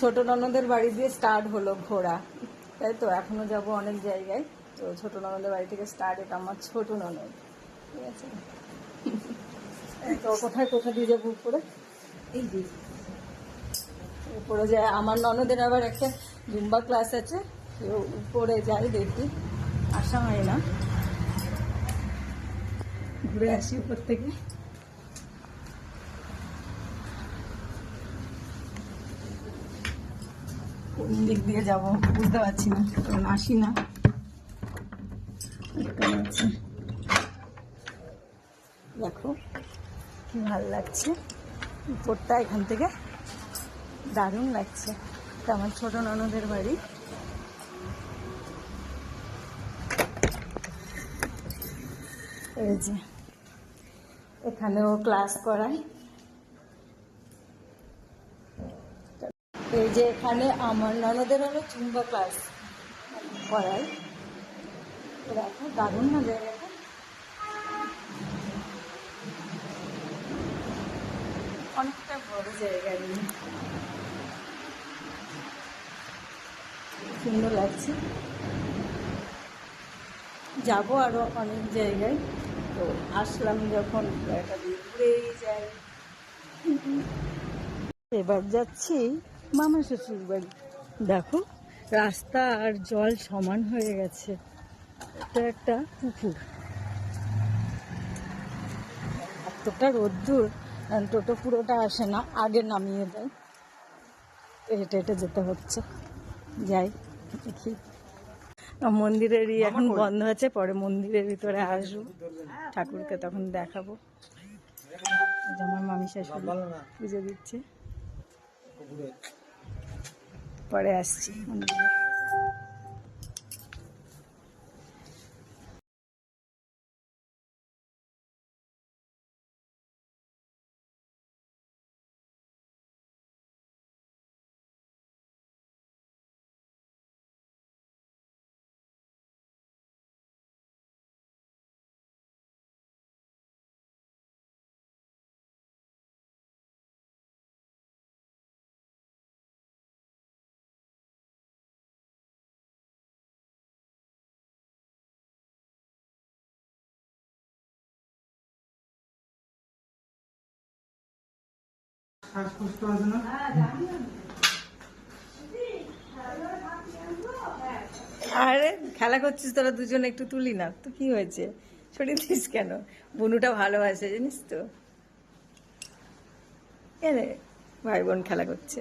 ছোট ননদের বাড়ি দিয়ে স্টার্ট হলো ঘোরা, তাই তো এখনো যাব অনেক জায়গায়। তো ছোট ননদের বাড়ি থেকে স্টার্ট, এটা আমার ছোট ননদ, ঠিক আছে। তো কোথায় কোথা দিয়ে যাবো উপরে, এই যে উপরে যায়। আমার ননদের আবার একটা জুম্বা ক্লাস আছে, তো উপরে যাই, দেখি, আসা হয় না, ঘুরে আসি উপর থেকে। কোন দিক দিয়ে যাবো বুঝতে পারছি না, কারণ আসি না। দেখো কি ভালো লাগছে উপরটা, এখান থেকে দারুণ লাগছে। এটা আমার ছোট ননদের বাড়ি। এই যে এখানেও ক্লাস করায়। এই যে এখানে আমার ননদের হলো জুম্বা ক্লাস করায়। দেখো দারুণ না জায়গাটা, অনেকটা বড় জায়গা নিয়ে, সুন্দর লাগছে। যাবো আরো অনেক জায়গায়, তো আসলাম যখন একটা দিয়ে ঘুরেই যাই। এবার যাচ্ছি মামা শ্বশুর বাড়ি। দেখো রাস্তা আর জল সমান হয়ে গেছে, এটা একটা পুকুর। এতটা রোদ্দুর, টোটো পুরোটা আসে না, আগে নামিয়ে দেয়, হেঁটে হেঁটে যেতে হচ্ছে। যাই দেখি। মন্দিরেরই এখন বন্ধ আছে, পরে মন্দিরের ভিতরে আসবো, ঠাকুরকে তখন দেখাবো। আমার মামি শাশুড়ি পুজো দিচ্ছে, পরে আসছি মন্দিরে। আরে খেলা করছিস তোরা দুজনে, একটু তুলি না তো, কি হয়েছে, সরিয়ে দিস কেন? বুনুটা ভালোবাসে জানিস তো, এ ভাই বোন খেলা করছে।